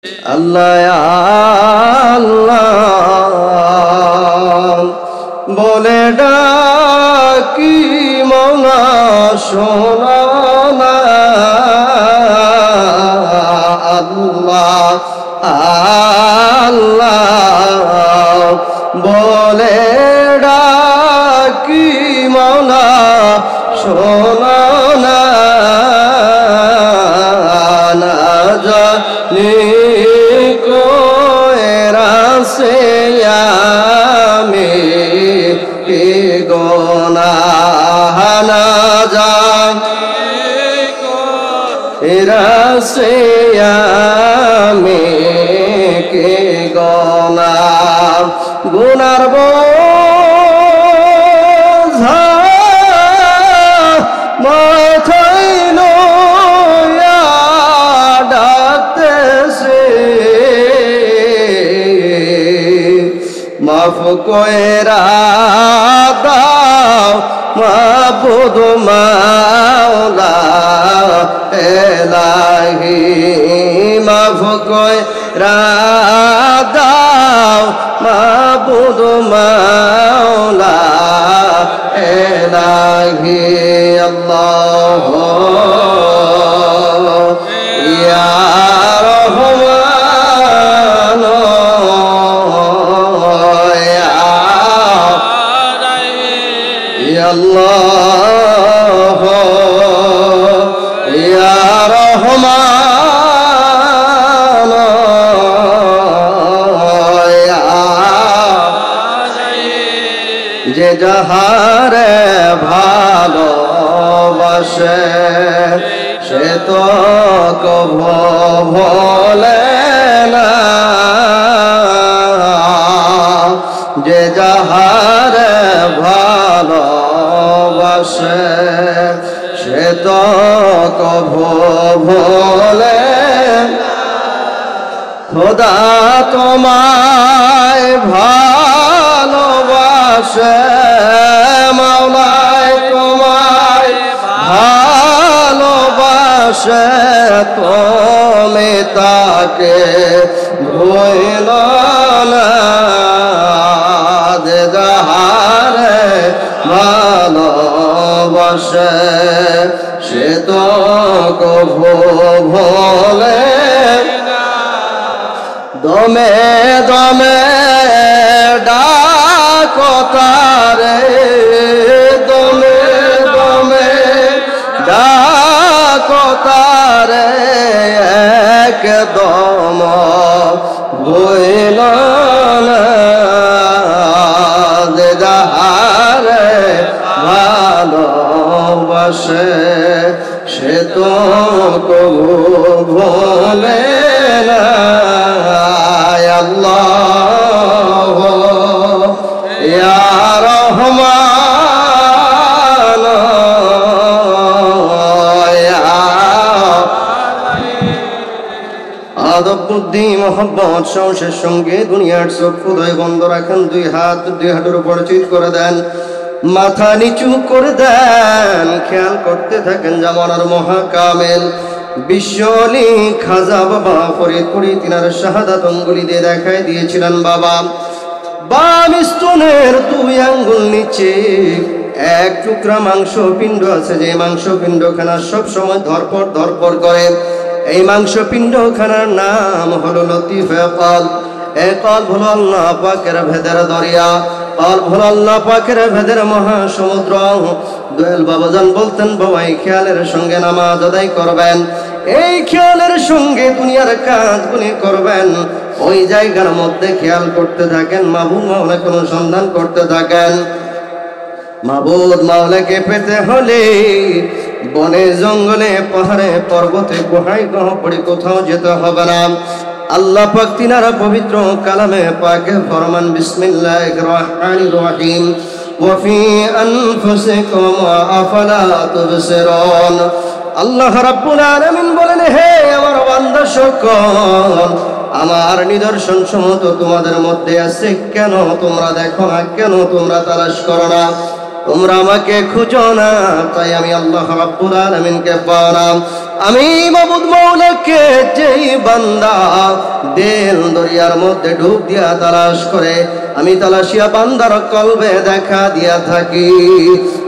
আল্লাহ আল্লাহ বলে ডাকি মৌলা শোনা না। আল্লাহ আল্লাহ বলে ডাকি মৌলা শোনা না। না জানি সে আমি কি গুনাহ না জানি এরা সে আমি কি গুনাহ গুনার বোঝা মাথায় লইয়া ডাকতেছে মাফ কইরা দাও মাবুদ মাওলা এলাহি মাফ কইরা দাও মাবুদ মাওলা এলাহি। আল্লাহ ইয়া রহমান আল্লাহ ইয়া রহমান যে যাহারে ভালোবাসে সে তো কভু ভোলে না। যে যাহারে ভালোবাসে সে তো কভু ভোলে। খোদা তোমায় ভালোবাসে মাওলায় তোমায় ভালোবাসে তুমি তাকে ভুল না। যে যাহারে ভালোবাসে সে তো কভু ভোলে না। দমে দমে ডাকো তারে দমে দমে ডাকো তারে একদম ভুল না। যে যাহারে ভালোবাসে সে তো কভু ভোলে না। আল্লাহ ইয়া রহমান আদব বুদ্ধি মোহাম্মত সাহসের সঙ্গে দুনিয়ার চোখ খুদয় বন্ধ রাখেন। দুই হাতের উপর চিৎ করে দেন, মাথা নিচু করে দেন। খেয়াল করতে থাকেন জামানার মহাকামেল বিশ্বলি খাজা বাবা ফরিদপুরি তিনার শাহাদাত অঙ্গুলি দিয়ে দেখাই দিয়েছিলেন। বাবা বাম স্তনের দুই আঙ্গুল নিচে এক টুকরা মাংস পিণ্ড আছে, যে মাংস পিণ্ডখানা সব সময় ধরপড় ধরপড় করে। এই মাংস পিণ্ডখানার নাম হলো লতিফে কলব। এই কলব হলো আল্লাহ পাকের ভেদের দরিয়া, কলব হলো আল্লাহ পাকের ভেদের মহাসমুদ্র। দয়াল বাবাজান বলতেন, বাবা এই খেয়ালের সঙ্গে নামাজ আদায় করবেন, এই খেয়ালের সঙ্গে দুনিয়ার কাজগুলি করবেন। ওই জায়গার মধ্যে খেয়াল করতে থাকেন, মাবুদ মাওলাকে অনুসন্ধান করতে থাকেন। মাবুদ মাওলাকে পেতে হলে বনে জঙ্গলে পাহাড়ে পর্বতে গুহায় গহ্বরে কোথাও যেতে হবে না। আল্লাহ পাক তিনারা পবিত্র কালামে পাকে ফরমান, বিসমিল্লাহির রহমানির রহিম ওয়া ফি আনফুসিকুম আফালা তুবসিরুন। আল্লাহ রাব্বুল আলামিন বলেন, হে আমার বান্দা সকল, আমার নিদর্শন সমূহ তোমাদের মধ্যে আছে, কেন তোমরা দেখো না, কেন তোমরা তালাশ করো না, তোমরা আমাকে খুঁজো না। তাই আমি আল্লাহ রাব্বুল আলামিনকে পাও না। আমি মাবুদ মাওলাকে যেই বান্দা দিল দরিয়ার মধ্যে ডুব দিয়া তালাশ করে, আমি তালাশিয়া বান্দার কলবে দেখা দিয়া থাকি।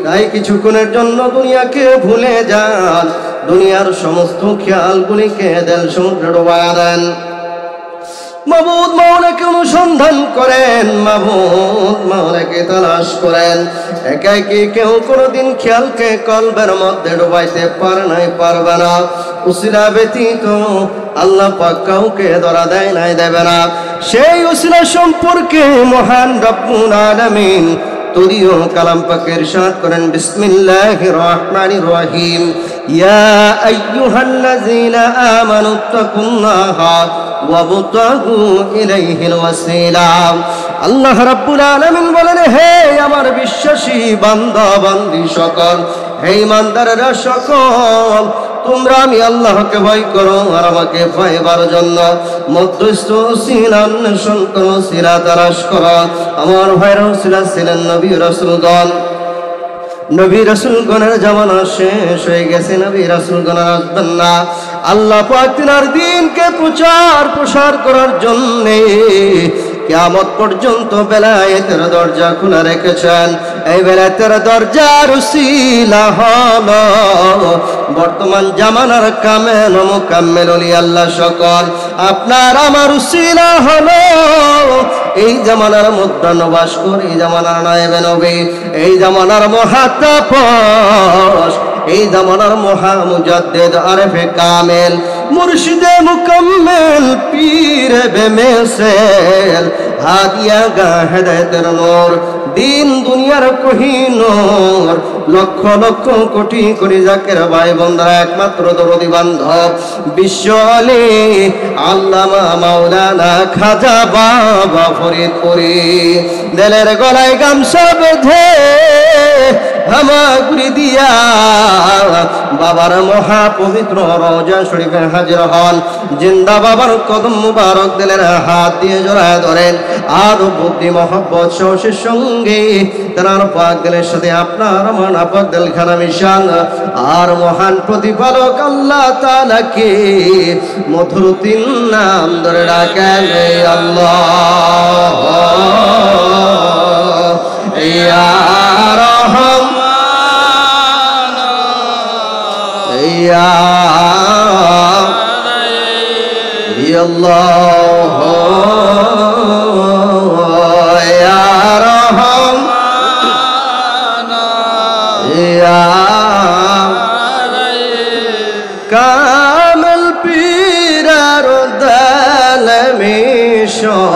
তাই কিছুক্ষণের জন্য দুনিয়াকে ভুলে যান, দুনিয়ার সমস্ত খেয়ালগুলিকে দিল সমুদ্রে ডুবায়া দেন। মাবুদ মাওলাকে অনুসন্ধান করেন, মাবুদ মাওলাকে তালাশ করেন। একাকি কেউ কোনোদিন খেয়ালকে কলবের মধ্যে ডুবাইতে পারে নাই, পারবে না। উসিলা ব্যতীত আল্লাহ পাক কাউকে ধরা দেয় নাই, দেবে না। সেই উসিলা সম্পর্কে মহান রব্বুল আলামিন তদীয় কালাম পাকে ইরশাদ করেন, বিসমিল্লাহির রহমানির রহিম, ইয়া আইয়ুহাল্লাযীনা আমানুত্তাকুল্লাহা ওয়াবতাগু ইলাইহিল ওয়াসিলা। আল্লাহ রাব্বুল আলামিন বলেন, হে আমার বিশ্বাসী বান্দা বান্দি সকল, হে ইমানদাররা সকল, তোমরা আমি আল্লাহকে ভয় করো আর আমাকে পাইবার জন্য মধ্যস্থ উসিলা অন্বেষণ করো, উসিলা তালাশ করো। আমার ভাইরা উসিলা ছিলেন নবী রাসূলগণ। নবী রাসূলগণের জামানা শেষ হয়ে গেছে, নবী রাসূলগণ আসবেন না। আল্লাহ পাক তিনার দ্বীনকে প্রসার করার জন্য কিয়ামত পর্যন্ত বেলায়েতের দরজা খোলা রেখেছেন। এই বেলায়েতের দরজার উসিলা হলো বর্তমান জামানার কামেল ও মুকাম্মেল ওলি আল্লাহ সকল। আপনার আমার উসিলা হলো এই জামানার মধ্যনবাস করে, এই জামানার নায়েবে নবী, এই জামানার মহাতাপস, এই জামানার মহা মুজাদ্দিদ আরেফে কামেল, মুর্শিদে মুকাম্মেল, পীর বেমেসেল, হাদিয়া গা হেদায়েতের নূর, দিন দুনিয়ার কোহিনূর, লক্ষ লক্ষ কোটি কোটি জাকের ভাই বন্ধুরা, একমাত্র দরদি বান্ধব বিশ্ব আলী আল্লামা মাওলানা খাজা বাবা ফরিদপুরি। দিলের গলায় গামছা বেঁধে হামাগুড়ি দিয়া বাবার মহা পবিত্র রওজা শরীফে হাজির হন। জিন্দা বাবার কদম মুবারক দিলের হাত দিয়ে জড়ায় ধরেন, আর বুদ্ধি মহব্বত সহসের সঙ্গে তার পাক দিলের সাথে আপনার আমার নাপাক দিল খানা মিশান। আর মহান প্রতিপালক আল্লাহ তাআলাকে মধুর তিন নাম ধরে ডাকেন, আল্লাহ ইয়া রহমান ইয়া আল্লাহ ইয়া রহমান ইয়া কামেল পীরার দল মিশন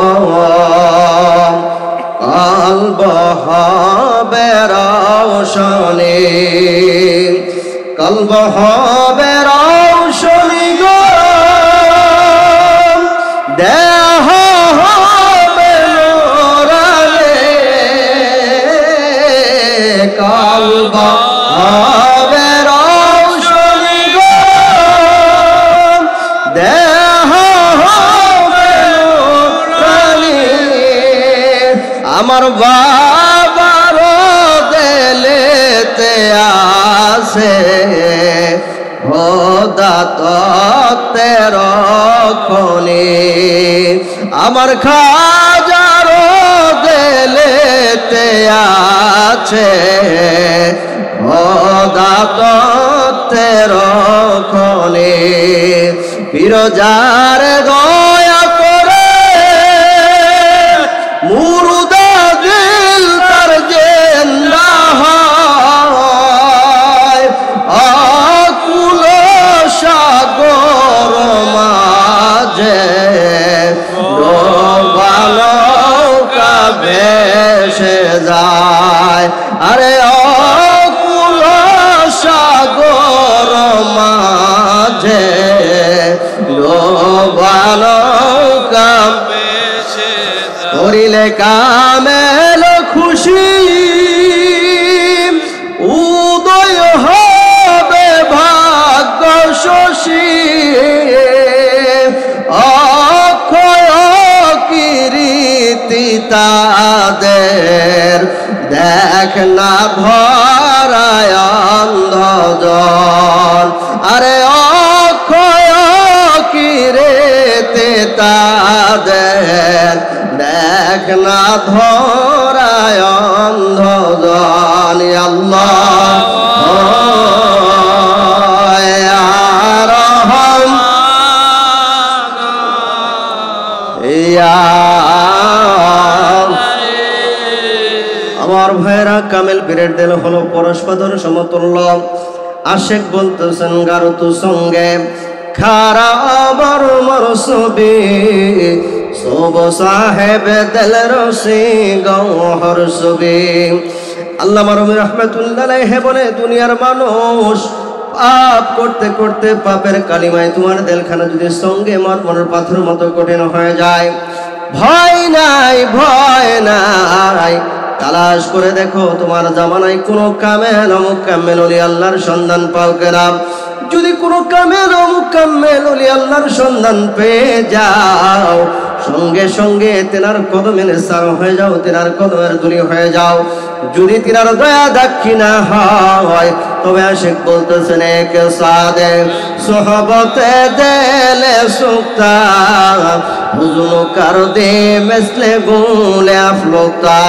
কলব হবে রওশনী, কলব হবে রওশনী গো, দেহ হবে নূরানী, কলব হবে রওশনী গো, দেহ হবে নূরানী। আমার বাবার দিলেতে আছে খোদা তত্ত্বের খনি, আমার খাজার দিলেতে আছে খোদা তত্ত্বের খনি। ফিরোজার দয়া করে মুর্দা দিল তার জিন্দা হয়, আকুল সাগর মাঝে ডোবালো ভেসে যায়। আরে আকুল সাগর মাঝে ডোবালো করিলে কামেল খুশি, উদয় হবে ভাগ্য শশী, অক্ষয় কীর্তি তাদের দেখ না ভরায় অন্ধজন। আরে দেখ দেখ না ধরায় অন্ধজন আল্লাহ আমার ভাইরা কামেল পীরের দিল হলো পরস্পর সমতুল্য আশেক বলতেছেন গারুতু সঙ্গে খারা আবার মরসবি সব সাহেব দিল রসি গৌহর সবি আল্লামা রুমি রাহমাতুল্লাহ আলাইহি বলে দুনিয়ার মানুষ পাপ করতে করতে পাপের কালিমায় তোমার দিলখানা যদি সঙ্গে মরমরের পাথর মতো কঠিন হয়ে যায় ভয় নাই তালাশ করে দেখো তোমার জামানায় কোনো কামেল মুকাম্মেল ওলি আল্লাহর সন্ধান পাও কিনা যদি কোনো কামেল মুকাম্মেল ওলি আল্লাহর সন্ধান পেয়ে যাও সঙ্গে সঙ্গে তেনার কদমে নেসার হয়ে যাও তেনার কদমের দুলি হয়ে যাও যদি তেনার দয়া দাক্ষিণা হয় তবে আশিক বলতেছেন এক সাদে সোহবতে দেলে সুক্তা হুজুন কার দে মেসলে গুলে আফলতা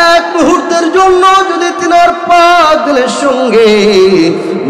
এক মুহূর্তের জন্য যদি তিনার পাক দিলের সঙ্গে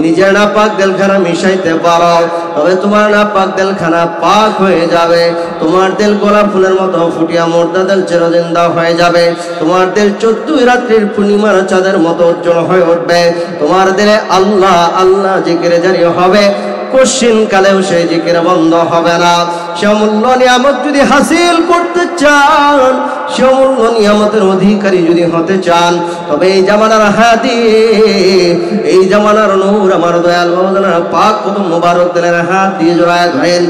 নিজের না পাক দিলখানা মিশাইতে পারো তবে তোমার না পাক দিলখানা পাক হয়ে যাবে তোমার দিল গোলাপ ফুলের মতো ফুটিয়া মুর্দা দিল চিরজিন্দা হয়ে যাবে তোমার দিল 14 রাত্রির পূর্ণিমার চাঁদের মতো উজ্জ্বল হয়ে উঠবে তোমার দিলে আল্লাহ আল্লাহ জিকিরে জারি হবে কোশ্চিন কালেও সেই জিকির বন্ধ হবে না সে অমূল্য নিয়ামত যদি হাসিল করতে চান সে অমূল্য নিয়ামতের অধিকারী যদি হতে চান তবে এই জামানার হাদি এই জামানার নূর আমার দয়াল মাওলানা পাক কদম মুবারক দিলের হাত দিয়ে জড়ায় ধরেন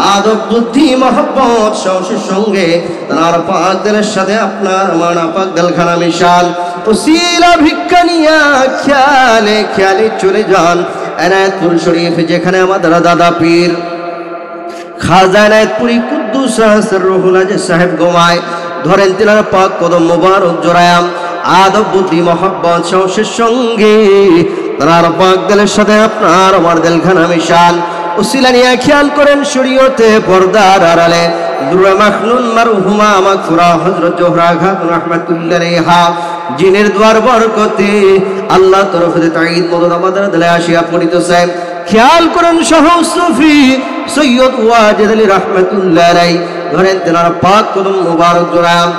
আদব বুদ্ধি মহব্বত সাহসের সঙ্গে তার পাক দিলের সাথে আপনার আমার পাক দিলখানা মিশান ওসিলা ভিক্ষা নিয়া খেয়ালে খেয়ালে চলে যান এনায়েতপুর শরীফ যেখানে আমাদের দাদা পীর খাজা এনায়েতপুরি কুদ্দুস রুহুল আজিজ সাহেব ঘুমায় ধরেন তিনার পাক কদম মুবারক জড়ায়াম আদব বুদ্ধি মহব্বত সাহসের সঙ্গে তার পাক দিলের সাথে আপনার আমার দিলখানা মিশান উসিলা নিয়ে খেয়াল করেন শরীয়তে পর্দার আড়ালে দুরে মাখনুন মারহুমা মাগফুরা হযরত জোহরা খাতুন রাহমাতুল্লাহ আলাইহা জিনের দ্বার বরকতে আল্লাহ তরফে তাঈদ মদদ আমাদের দিলে আসিয়া পড়িতেছে খেয়াল করেন সহ সুফি সৈয়দ ওয়াজিদ আলী রাহমাতুল্লাহ আলাইহি ধরেন তেনার পাক কদম মুবারক জড়াম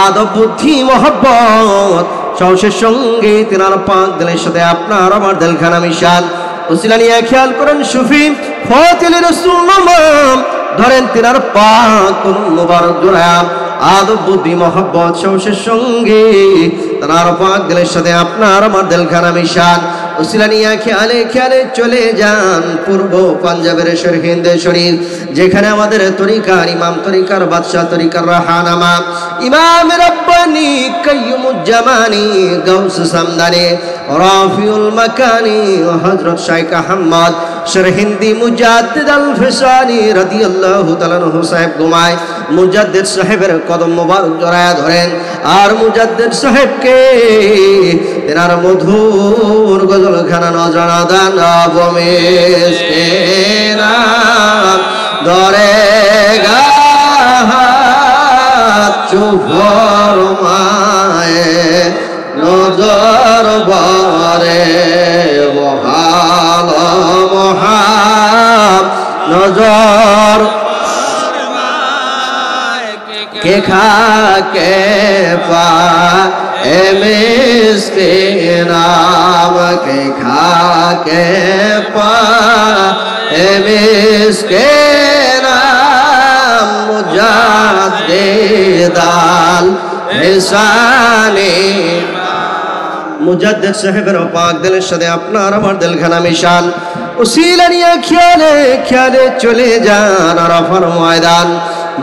আদব বুদ্ধি মহব্বত সাহসের সঙ্গে তেনার পাক দিলের সাথে আপনার আমার দিলখানা মিশান উসিলা নিয়ে খেয়াল করেন সুফি ফাতিল রাসূল নাম ধরেন তেনার পাক কদম মুবারক জড়াম আদব বুদ্ধি মহব্বত সাহসের সঙ্গে তেনার পাক দিলের সাথে আপনার আমার দিলখানা মিশান উসিলা নিয়ে খেয়ালে খেয়ালে চলে যান পূর্ব পাঞ্জাবের শরীফ শরীফ যেখানে আমাদের তরিকার ইমাম তরিকার বাদশাহ তরিকার রাহানামা ইমাম রব্বানি কাইয়ুমুজ্জামানি গাউস সামদানি রাফিউল মাকানি হযরত শাইখ আহমদ শরহিন্দি মুজাদ্দিদ আল ফিসানি রাদিয়াল্লাহু তাআলা আনহু সাহেব ঘুমায় মুজাদ্দিদ সাহেবের কদম মোবারক জড়ায়া ধরেন আর মুজাদ্দিদ সাহেবকে তেনার মধুর গজল খানা নজরা দান বমিসকিনা ধরে গা চুফর মায়ে নজর বারে মহাল মহাব নজর কে খাকে পা এ মিসকিনাম কে খাকে পা এ মিসকিনাম মুজাদ্দিদ আল ফিসানি মুজাদ্দিদ সাহেবের পাক দিলের সাথে আপনার আমার দিলখানা মিশান উসিলা নিয়ে খেয়ালে খেয়ালে চলে যান আরাফার ময়দান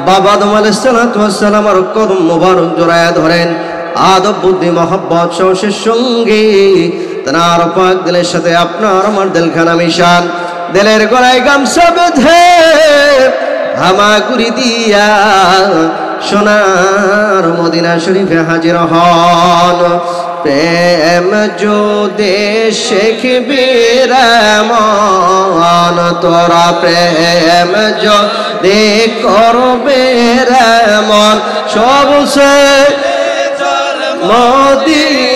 বাবা আদম আলাইহিস সালাতু ওয়াস সালাম আর কদম মুবারক জড়ায়া ধরেন আদব বুদ্ধি মহব্বত সাহসের সঙ্গে তার পাক দিলের সাথে আপনার আমার দিলখানা মিশান দিলের গলায় গামছা বেঁধে হামাগুড়ি দিয়া সোনার মদিনা শরীফে হাজির হন প্রেম যদি শিখবি রে মন তোরা প্রেম যদি করবে রে মন সবচেয়ে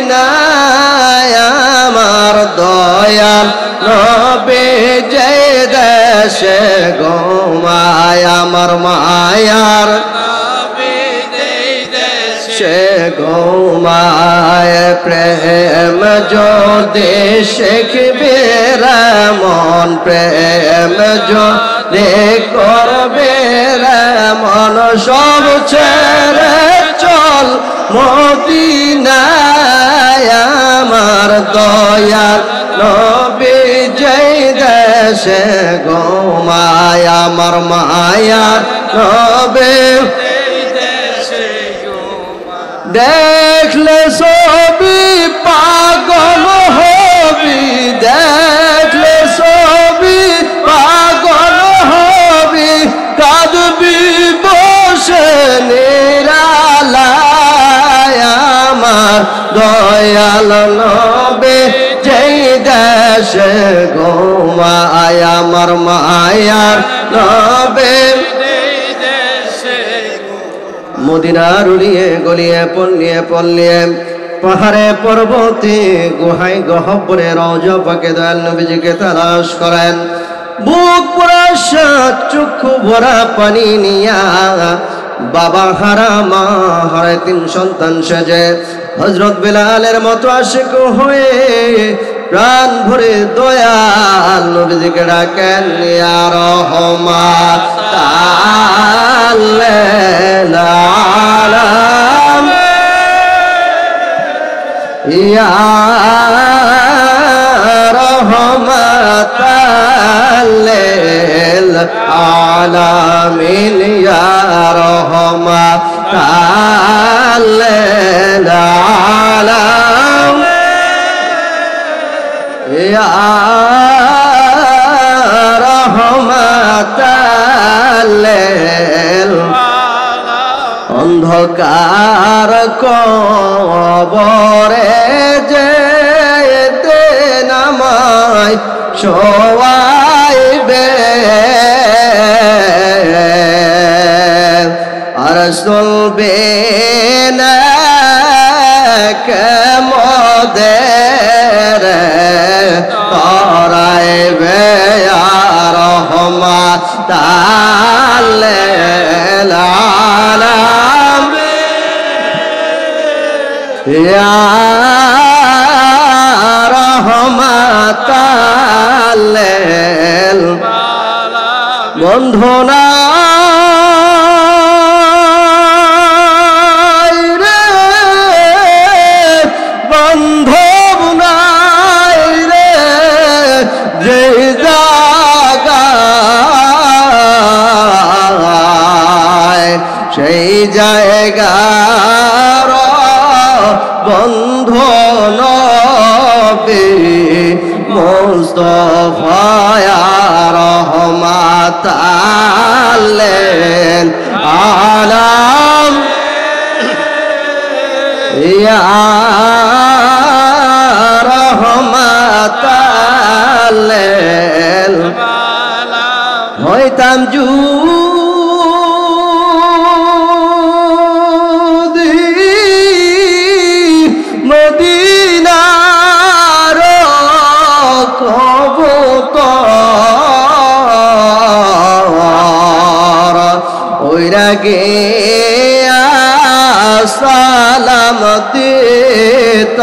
মদিনায় আমার দয়াল নবী যে দেশে ঘুমায় আমার মায়ার সে ঘুমায় প্রেম যদি শিখবে রে মন প্রেম যদি করবে রে মন সব ছেড়ে চল মদিনায় আমার দয়াল নবী যেই দেশে ঘুমায় আমার মায়ার নবী দেখলে সবই পাগল হবি দেখলে সবই পাগল হবি কাঁদবি বসে নিরালায় আমার দয়াল নবী যেই দেশে ঘুমায় আমার মায়ার নবী মদিনার উড়িয়ে গলিয়ে পল্লিয়ে পল্লিয়ে পাহাড়ে পর্বতে গুহায় গহ্বরে রওজা পাকে দয়াল নবীজিকে তালাশ করেন বুক পুরা সাত চক্ষু ভরা পানি নিয়া বাবা হারা মা হারা তিন সন্তান সেজে হযরত বিলালের মতো আশিক হয়ে প্রাণ ভরে দয়াল নবীজিকে ডাকেন ইয়া রাহমাতাল লিল আলামিন ইয়া রাহমাতাল লিল আলামিন ইয়া রাহমাতাল লিল আলামিন ইয়া রাহমাতাল লিল অন্ধকার কবরে যেতে নামায় শোয়াইবে আর চলবে না কেমদের তরাইবে আর রহমাতাল লিল আলামিন ইয়া রাহমাতাল লিল বন্ধনা সেই জায়গার বন্ধু নবী মুস্তাফা রহমাতাল লিল আলামিন ইয়া রাহমাতাল লিল আলামিন হইতাম মদিনার কবুতর ওইরা গিয়া সালাম দিতাম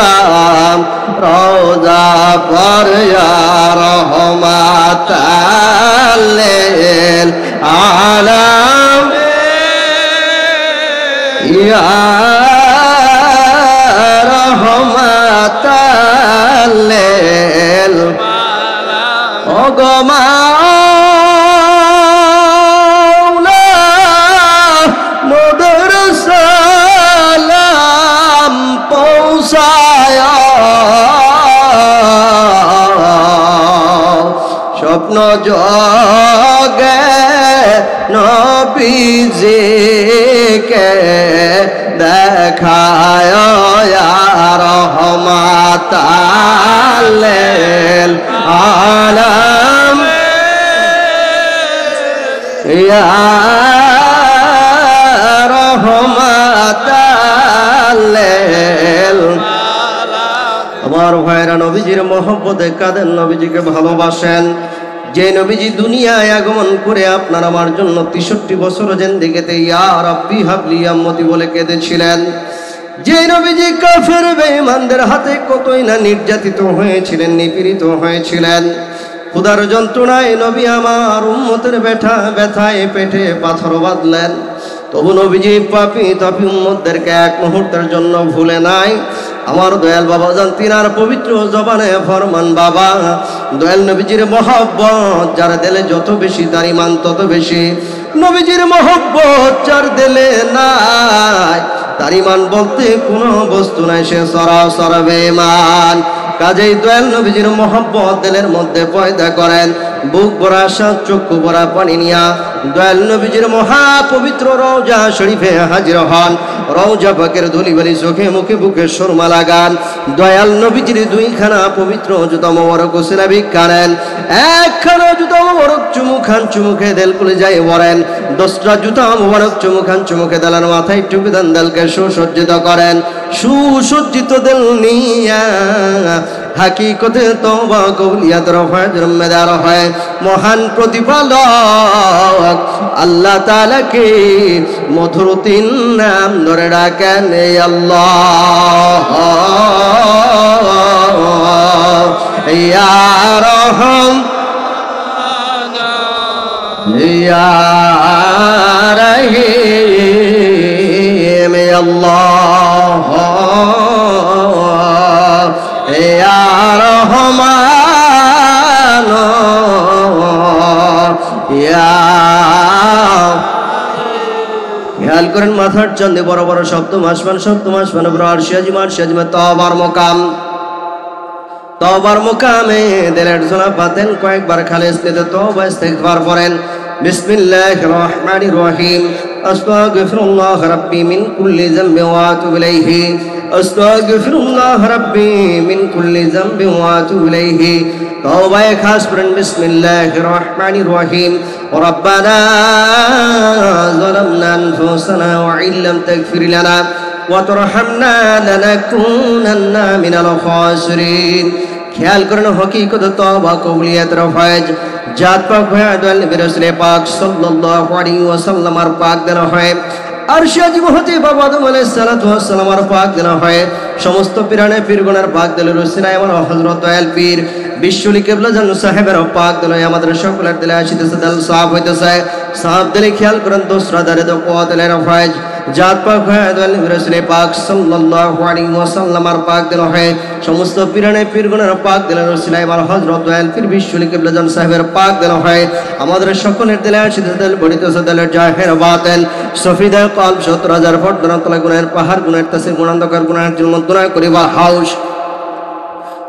রওজা পর ইয়া রাহমাতাল লিল আলামিন ইয়া রাহমাতাল লিল আলামিন ও গো মাওলা মোদের সালাম পৌঁছায় স্বপ্ন জগে নবীজিকে দেখায় ইয়া রাহমাতাল লিল আলাম ইয়া রাহমাতাল লিল আমার ভাইরা নবীজির মহব্বতে কাঁদেন, নবীজিকে ভালোবাসেন। যে নবীজি দুনিয়ায় আগমন করে আপনার আমার জন্য 63 বছর জিন্দেগিতে ইয়া রাব্বি হাবলি উম্মতি বলে কেঁদেছিলেন, যে নবীজি কাফের বেঈমানদের হাতে কতই না নির্যাতিত হয়েছিলেন, নিপীড়িত হয়েছিলেন, ক্ষুধার যন্ত্রণায় নবী আমার উম্মতের ব্যথায় পেটে পাথর বাঁধলেন, তবু নবীজি পাপী তাপী উম্মতদেরকে এক মুহূর্তের জন্য ভুলে নাই। আমার দয়াল বাবা জান তিনার পবিত্র জবানে ফরমান, বাবা দয়াল নবীজির মহব্বত যার দিলে যত বেশি তার ঈমান তত বেশি। নবীজির মহব্বত যার দিলে নাই তার ঈমান বলতে কোনো বস্তু নাই, সে সরাসর বেঈমান। কাজেই দয়াল নবীজির মহব্বত দিলের মধ্যে পয়দা করেন, বুক ভরা আশা চক্ষু ভরা পানি নিয়া দয়াল নবীজির মহা পবিত্র রওজা শরীফে হাজির হন। রওজা পাকের ধুলিবালি চোখে মুখে বুকে সুরমা লাগান, দয়াল নবীজির দুইখানা পবিত্র জুতা মোবারক ওসিলা ভিক্ষা নেন, একখানা জুতা মোবারক চুমু খান, চুমুখে দেল কুলে যায় বলেন, 10টা জুতা মোবারক চুমু খান, চুমুখে দেলার মাথায় টুপি দেন, দেলকে সুসজ্জিত করেন। সুসজ্জিত দেল নিয়া হাকিকতে তওবা কবুলিয়াতের ফয়জমেদার হয় মহান প্রতিপালক আল্লাহ তাআলাকে মধুর তিন নাম ধরে ডাকেন, আল্লাহ ইয়া রহমান ইয়া রহিম, আল্লাহ ইয়া রহমান ইয়া। খেয়াল করেন মাথার চন্দে বড় বড় শব্দ মাসমান আরশিয়াজিমা তওবার মোকামে দিলের জোনা পাতেন, কয়েকবার খালেস নিতে তওবা ইস্তিগফার করেন। বিসমিল্লাহির রহমানির রহিম, আস্তাগফিরুল্লাহ রাব্বি মিন কুল্লি যামবি ওয়া আতুবু ইলাইহি, আস্তাগফিরুল্লাহ রাব্বি মিন কুল্লি যামবি ওয়া আতুবু ইলাইহি। তওবায়ে খাস করেন বিসমিল্লাহির রহমানির রহিম, রাব্বানা যালামনা আনফুসানা ওয়া ইল্লাম তাগফির লানা ওয়া তারহামনা লানাকুনান্না মিনাল খাসিরিন। খেয়াল করেন হকিকত তওবা কবুলিয়াতের ফয়েজ জাত পাক হয়ে দয়াল নবী রাসূল পাক সাল্লাল্লাহু আলাইহি ওয়াসাল্লামের পাক দেনা হয়, আরশিয়াজি মহতি বাবা আদম আলাইহিস সালাতু ওয়াস সালামের পাক দেনা হয়, সমস্ত পীরানে পীরগণের পাক দিলের রসিলায় আমার হযরত দয়াল পীর বিশ্বলি কিবলা জান সাহেবের পাক দিলে আমাদের সকলের দিলে আসিতেছে, দিল সাফ হইতেছে। সাফ দিলে খেয়াল করেন দোসরা দারে তো কোয়াতের ফয়েজ জাত পাক হয়ে দয়াল নবী রাসূল পাক সাল্লাল্লাহু আলাইহি ওয়াসাল্লামের পাক দেনা হয়, সমস্ত পীরানে পীরগণের পাক দিলের রসিলায় আমার হযরত দয়াল পীর বিশ্বলি কিবলা জান সাহেবের পাক দেনা হয়, আমাদের সকলের দিলে আসিতেছে, দিল বড়িতেছে, দিলের জাহের বাতেন সফিদা কলব 70,000 ফুট দরতলা গুনাহের পাহাড়, গুনাহের তাসির গুণান্তকার গুনাহের জুলমত গুনাহ করিবা হাউস,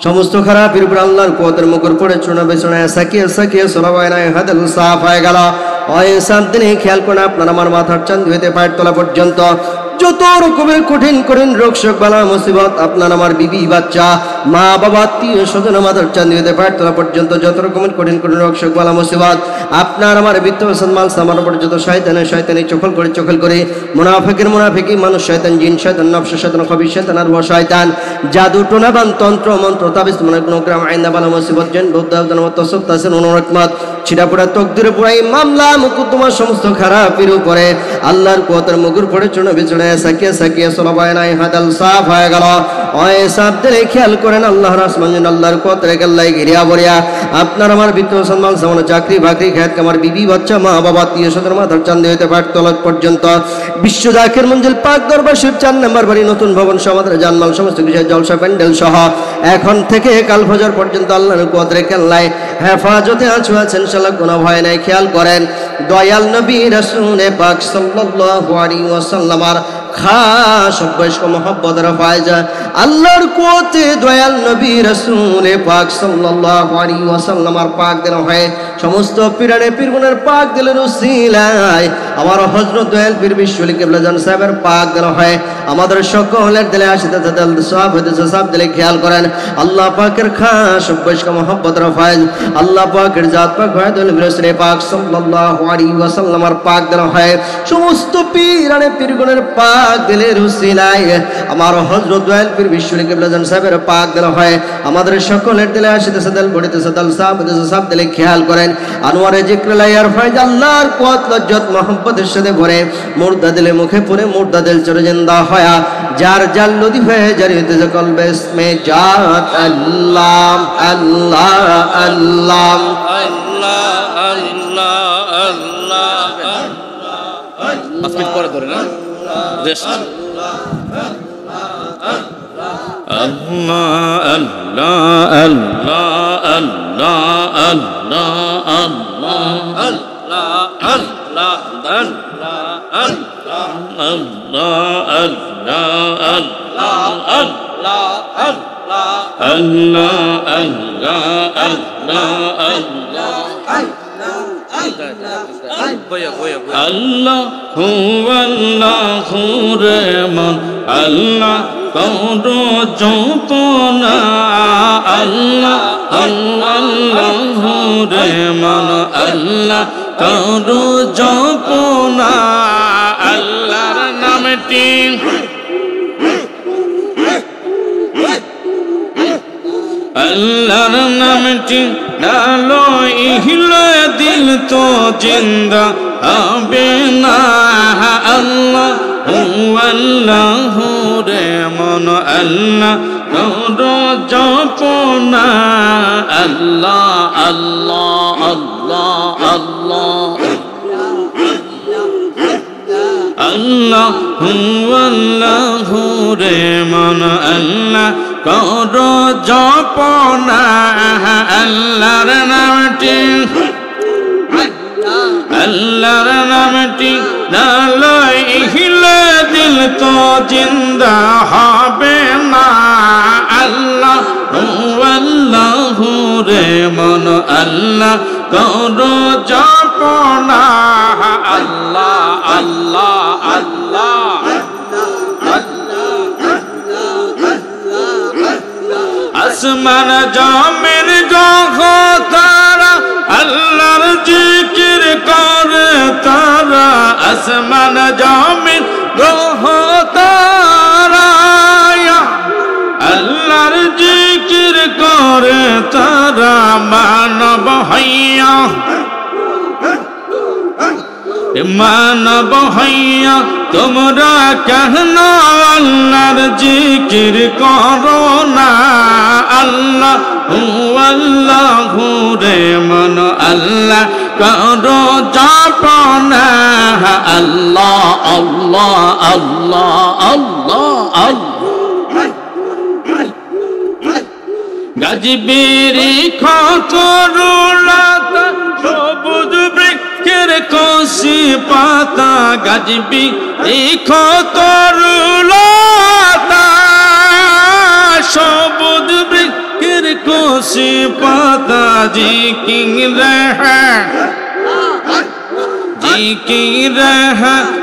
সমস্ত খারাপের উপর আল্লাহর কুওয়াতের মুখর পড়ে চুনা বেচনায় সাকিয়ে সাকিয়ে সলাবায়নায় হাদাল সাফ হয়ে গেল। ওই সাত দিনে খেয়াল করেন আপনার আমার মাথার চাঁদ হইতে পায়ের তলা পর্যন্ত যত রকমের কঠিন কঠিন রোগ শোক বালা মুসিবত আপনার আমার বিবি বাচ্চা মা বাবা আত্মীয় স্বজন মাথার চাঁদ হইতে পায়ের তলা পর্যন্ত যত রকমের কঠিন কঠিন রোগ শোক বালা মুসিবত আপনার আমার বিত্ত সম্মান সামান পর্যন্ত শয়তানি চখল করে মুনাফিকের মুনাফিকি মানুষ শয়তান জিন শয়তান নফস শয়তান খবিশ শয়তান আর শয়তান জাদু টোনাবান তন্ত্র মন্ত্র তাবিজ মনে কোন গ্রাম আইনা বালা মুসিবত জেন বৌদ্ধ তসব তাসেন অনুরকমত ছিটাপোড়া তকদিরে পুরাই মামলা মুকদ্দমা সমস্ত খারাপের উপরে আল্লাহর কুওয়াতের মুখর পড়ে চুনা বিছড়ে সাকিয়ে সাকিয়ে সলাবায়নায় হাদাল সাফ হয়ে গেল। ওই সাফ দিলে খেয়াল করেন আল্লাহর আসমান আল্লাহর কুওয়াতের গল্লায় ঘিরিয়া বরিয়া আপনার আমার বিত্ত সম্মান সামান চাকরি বাকরি খেত আমার বিবি বাচ্চা মা বাবা আত্মীয় স্বজন মাথার চাঁদ হইতে পায়ের তলা পর্যন্ত বিশ্ব জাকির মঞ্জিল পাক দরবার শরীফ 4 নম্বর বাড়ি নতুন ভবন সমাধান জানমাল সমস্ত কিছু জলসা প্যান্ডেল সহ এখন থেকে কাল ফজর পর্যন্ত আল্লাহর কুওয়াতের কেল্লায় হেফাজতে আছেন ইনশাআল্লাহ, কোনো ভয় নাই। খেয়াল করেন দয়াল নবী রাসূল পাক সাল্লাল্লাহু আলাইহি ওয়াসাল্লামের খাস বয়স্ক মহব্বতের ফায়জা আল্লাহর কোতে দয়াল নবী রাসূল পাক সাল্লাল্লাহু আলাইহি ওয়াসাল্লামের পাক দেন হয় সমস্ত পীরানে পীরগণের পাক দিলের উসিলায় আমার হযরত দয়াল পীর বিশ্বলি কিবলা জান সাহেবের পাক দেন হয় আমাদের সকলের দিলে আসিতে দিল সব হতে সব দিলে খেয়াল করেন আল্লাহ পাকের খাস বয়স্ক মহব্বতের ফায়জ আল্লাহ পাকের জাত পাক হয় দয়াল রাসূল পাক সাল্লাল্লাহু আলাইহি ওয়াসাল্লামের পাক দেন হয় সমস্ত পীরানে পীরগণের পাক দিলের উসিলায় আমার হযরত দয়াল পীর বিশ্বলি কিবলা জান সাহেবের পাক দেন হয় আমাদের সকলের দিলে আসিতে দিল বড়িতে দিল সব হতে সব দিলে খেয়াল করেন আনোয়ারে জিক্রুল্লাহর ফায়জ আল্লাহর কুওয়াত লজ্জত মোহাম্মদের সাথে ভরে মুর্দা দিলে মুখে পড়ে মুর্দা দিল চরে জিন্দা হয়া যার জাল নদী হয়ে জারিতে যে কলবে ইসমে জাত আল্লাহ আল্লাহ আল্লাহ আল্লাহ আল্লাহ আল্লাহ আসমিত পরে ধরে না রেস্ট আল্লাহ আল্লাহ আল্লাহ আল্লাহ আল্লাহ আল্লাহ আল্লাহ আল্লাহ আল্লাহ রে মন আল্লাহ করো জপনা আল্লাহ আল্লাহ রে মন আল্লাহ করো জপনা আল্লাহর নামটি আল্লাহর নামটি নালো ইহলে দিল তো জিন্দা হবে না আল্লাহ আল্লাহ রে মন আল্লাহ করো জপনা আল্লাহ আল্লাহ আল্লাহ আল্লাহ আল্লাহ আল্লাহ রে মন আল্লাহ করো জপনা আল্লাহর নামটি আল্লাহর নামটি না লইলে দিল তো জিন্দা হবে না আল্লাহ আল্লাহ রে মন আল্লাহ করো জপনা আল্লাহ আল্লাহ আল্লাহ আসমান জমিন গ্রহ তারা আল্লাহর জিকির করে তারা আসমান জমিন গ্রহ তারা আল্লাহর জিকির করে তারা মানব হইয়া মানব হইয়া তোমরা কেন আল্লাহর জিকির করো না আল্লাহ আল্লাহ রে মন আল্লাহ করো জপনা আল্লাহ আল্লাহ আল্লাহ আল্লাহ আল্লাহ গাজবিরি খতরুলাত সবুজ বৃক্ষের কষি পাতা গাজবি খতরুলাতা সবুজ বৃক্ষের কষি পাতা জিকির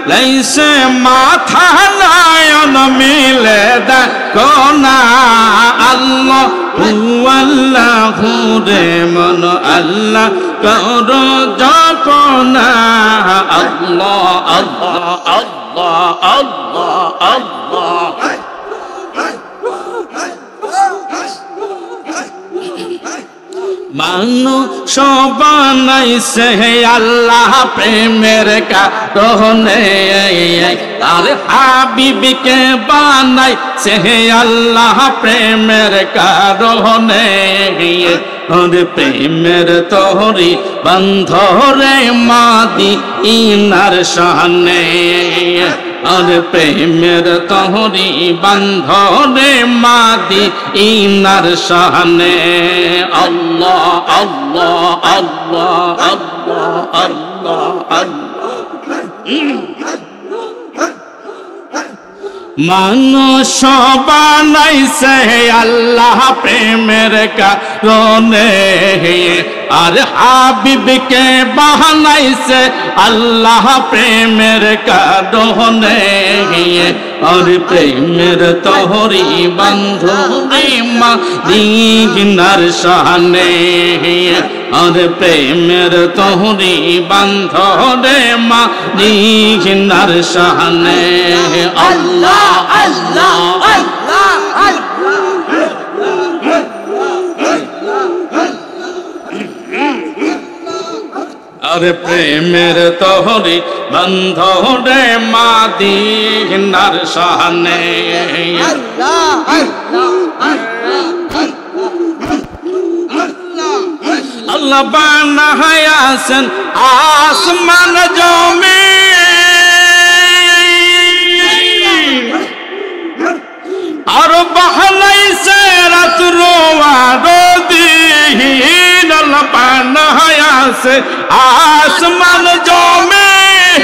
লাইসে মাথা নয়ন মিলে দেখো না আল্লাহ আল্লাহ রে মন আল্লাহ করো জপনা আল্লাহ আল্লাহ আল্লাহ আল্লাহ আল্লাহ মানুষ বানাইছে আল্লাহ প্রেমের কারণে তার হাবিবকে বানাইছে আল্লাহ প্রেমের কারণে প্রেমের তোহরি বন্ধরে মাদি ইনার শানে আর প্রেমের তোহরি বন্ধরে মাদি ইনার শানে আল্লাহ আল্লাহ আল্লাহ আল্লাহ আল্লাহ আল্লাহ মানুষ বানাইছে আল্লাহ প্রেমের কারণে, আর হাবিবকে বানাইছে আল্লাহ প্রেমের কারণে। আর প্রেমের তহরি বন্ধনে মদিনার শানে, আর প্রেমের তহরি বন্ধনে মদিনার শানে। আল্লাহ আল্লাহ আল্লাহ আল্লাহ। আর প্রেমের তহরি বন্ধনে মদিনার শানে। আল্লাহ বানায়াছেন আসমান জমিন, আর বানাইছে রাত্র আর দিন। আল্লাহ বানায়াছে আসমান জমিন,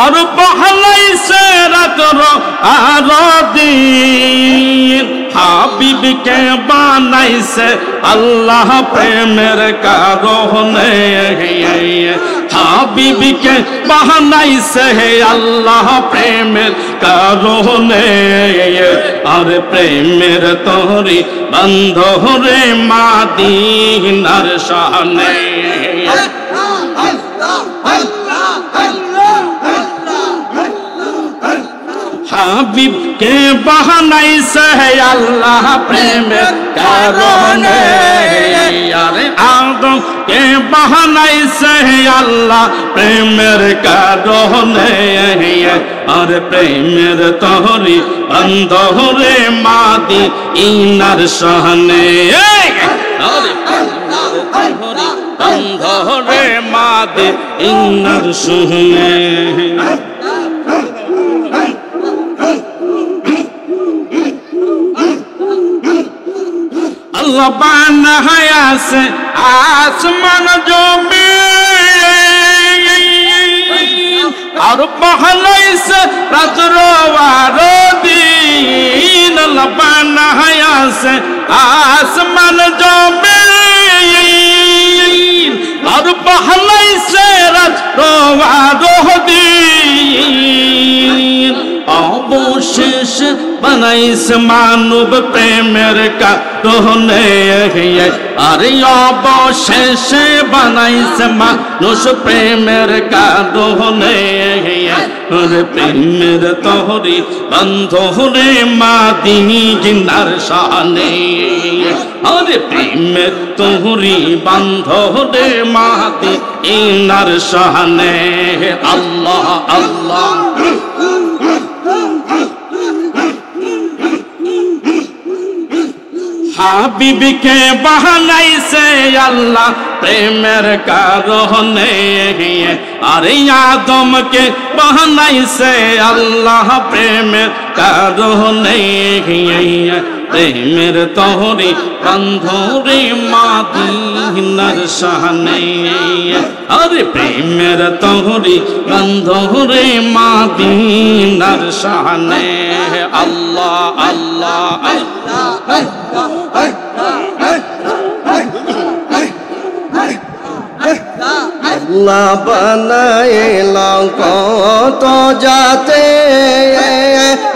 আর বানাইছে রাত্র আর দিন। হাবিবকে বানাইছে আল্লাহ প্রেমের কারণে, হাবিবকে বানাইছে আল্লাহ প্রেমের কারণে। আর প্রেমের তহরি বন্ধরে মদিনার শানে। হাবিবকে বানাইছে আল্লাহ প্রেমের কারণে, আরে আদমকে বানাইছে আল্লাহ প্রেমের কারণে। আর প্রেমের তহরি বন্ধরে মদিনার শানে, আরে প্রেমের তহরি বন্ধরে মদিনার শানে। আল্লাহ বানায়াছে আসমান জমিন, আর বানাইছে রাত্র আর দিন। আল্লাহ বানায়াছে আসমান জমিন, আর বানাইছে রাত্র আর দিন। অবশেষ বানাইছে মানব প্রেমের কারণে, আর অবশেষে বানাইছে মানুষ প্রেমের কারণে। প্রেমের তহরি বন্ধরে মদিনার শানে, আরে প্রেমের তহরি বন্ধরে মদিনার শানে। আল্লাহ আল্লাহ। হাবিবকে বানাইছে আল্লাহ প্রেমের কারণে, আরে আদমকে বানাইছে আল্লাহ প্রেমের কারণে। প্রেমের তহরি বন্ধরে মদিনার শানে, আরে প্রেমের তহরি বন্ধরে মদিনার শানে। আল্লাহ আল্লাহ আল্লাহ। আল্লাহ বানাইলাম কত জাতে,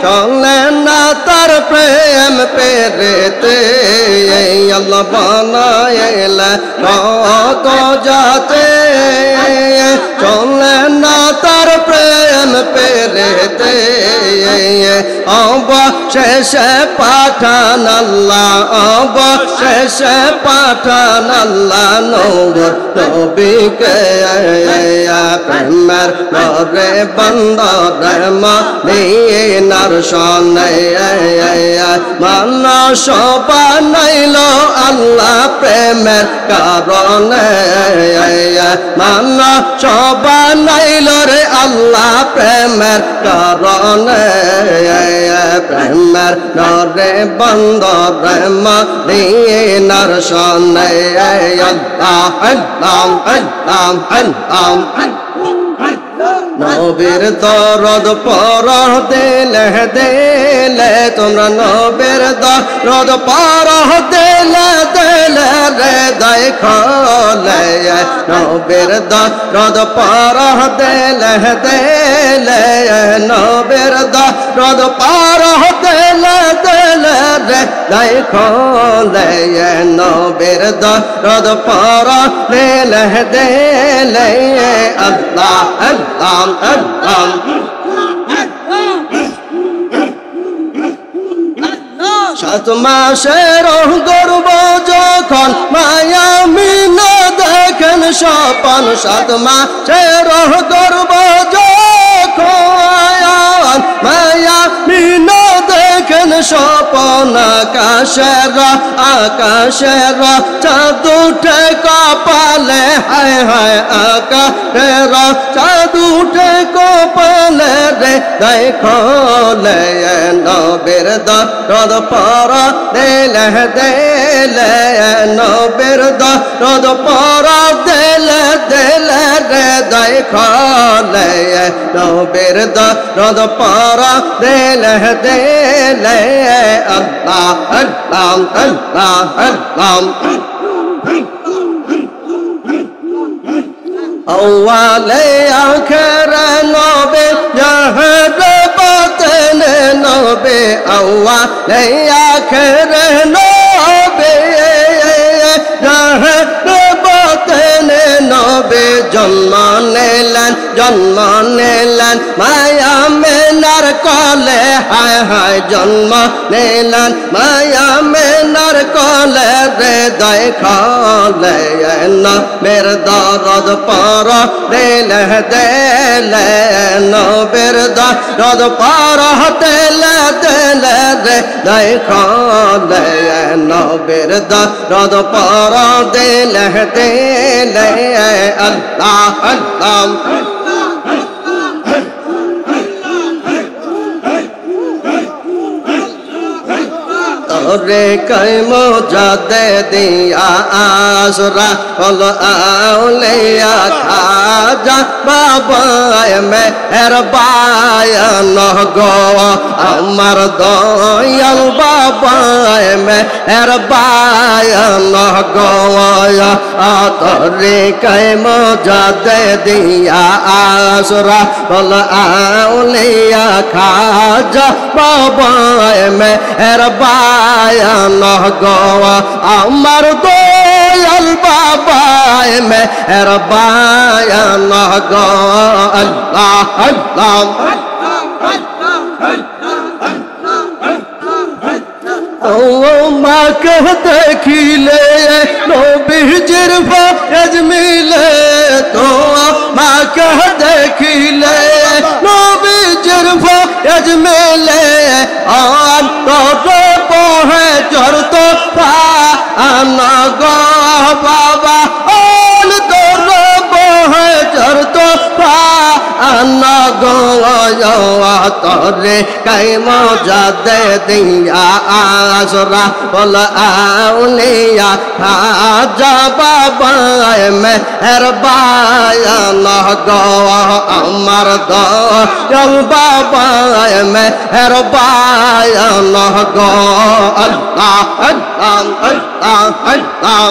চলে না তার প্রেম পেরেতে। আল্লাহ বানাইলাম কত জাতে, চলে না তার প্রেম পেরেতে। অবশেষে পাঠান আল্লাহ, অবশেষে পাঠান আল্লাহ নবীকে। প্রেমের নরে বন্দরে মদিনার শানে, মানুষ বানাইল আল্লাহ প্রেমের কারণে। মানুষ বানাইল রে আল্লাহ প্রেমের কারণে। প্রেমের নরে বন্দরে মদিনার শানে। আল্লাহ আল্লাহ আল্লাহ আল্লাহ। নবীর দরদ পরহ দিলে দিলে তোমরা নবীর দরদ পরহ দিলে দিলে রে দায় খোলে নবীর দরদ পরহ দিলে দিলে নবীর দরদ পরহ দিলে দিলে রে দায় খোলে নবীর দরদ পরহ দিলে দিলে আল্লাহ আল্লাহ আল্লাহ সাত মাসের গর্ব যখন মায়া মিনা দেখেন স্বপন সাত মাসের গর্ব যখন মায়া মিনা দেখেন স্বপন আকাশের চাঁদ উঠে কপালে হায় হায় আকাশের চাঁদ উঠে কপালে রে দেখলে নবীর দরদ পরহ দিলে দিলে নবীর দরদ পরহ দিলে দিলে রে দেখলে নবীর দরদ পরহ দিলে দিলে আল্লাহ আল্লাহ আল্লাহ আল্লাহ আওয়ালে আখিরে নবী জাহাদ বাতিন নবী আওয়ালে আখিরে নবী জাহাদ বাতিন নবী জন্ম নিলেন মায়া মেনার কলে হায় হায় জন্ম নিলেন মায়া মেনার কলে রে দেখলে নবীর দরদ পরহ দিলে দিলে নবীর দরদ পরহ দিলে দিলে রে দেখলে নবীর দরদ পরহ দিলে দিলে আল্লাহ আল্লাহ রে কইমো জাদে দিয়া আসরা হল আউলিয়া খাজা বাবায় মেহরবান গো আমার দয়াল বাবায় মেহরবান গো রে কইমো জাদে দিয়া আসরা হল আউলিয়া খাজা বাবায় মেহরবান গো আমার দয়াল বাবায় মেহরবান গো আল্লাহ আল্লাহ ও মাকে দেখিলে নবীজির ফয়েজ মিলে তো মাকে দেখিলে নবীজির ফয়েজ মিলে অন্তরে বহে জড়ত প্রাণ গো বাবা অন্তরে বহে জড়ত প্রাণ গো তরে কাইমো জাদে দিয়া আসরা বল আউলিয়া খাজা বাবায় মেহরবান গো আমার দয়াল বাবায় মেহরবান গো আল্লাহ আল্লাহ আল্লাহ আল্লাহ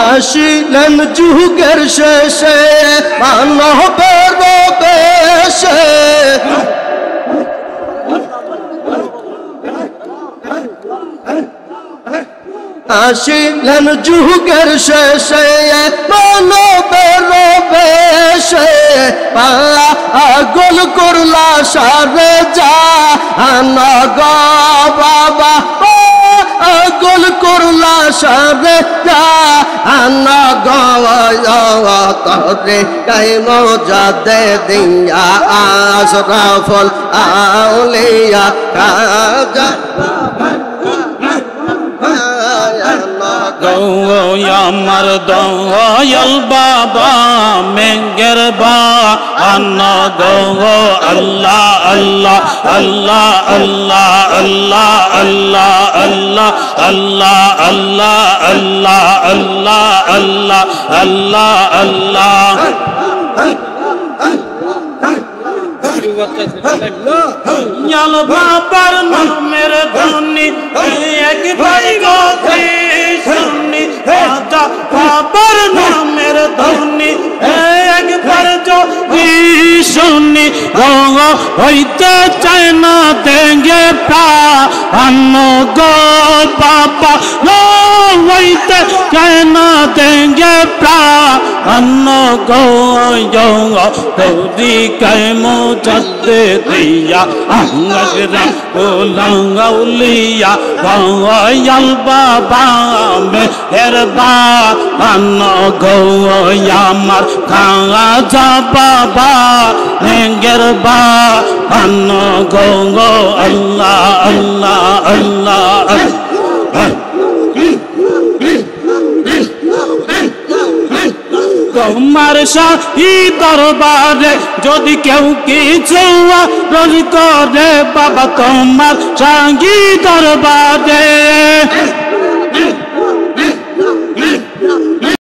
আসিলেন যুগের শেষে মানবের বেশে আসিলেন যুগের শেষে মানবের বেশে পাগল করলা সারে যা গো বাবা পাগল করলা সারে যা তরে কাইমো জাদে দিয়া আশরাফুল আউলিয়া খাজা গো আমার দয়াল বাবা মেঘের বান গো আল্লাহ আল্লাহ আল্লাহ আল্লাহ আল্লাহ আল্লাহ আল্লাহ আল্লাহ আল্লাহ আল্লাহ আল্লাহ আল্লাহ আল্লাহ ইয়াল বাবার নামের ধ্বনি একবার গতি শুনি রাজা বাবার নামের ধ্বনি একবার যদি শুনি রঙ হইতে চায় না দেঙ্গে প্রাণ গো বাবা হইতে চায় না দেঙ্গে প্রাণ গো তোরি কেমো চতে দিয়া আঙ্গরা ওলাঙ্গাউলিয়া গয়াল বাবা মেহেরবান গো আমার খাজা বাবা মেহেরবান গো আল্লাহ আল্লাহ আল্লাহ তোমার শাহী দরবারে যদি কেউ কিছু আরজ করে বাবা তোমার শাহী দরবারে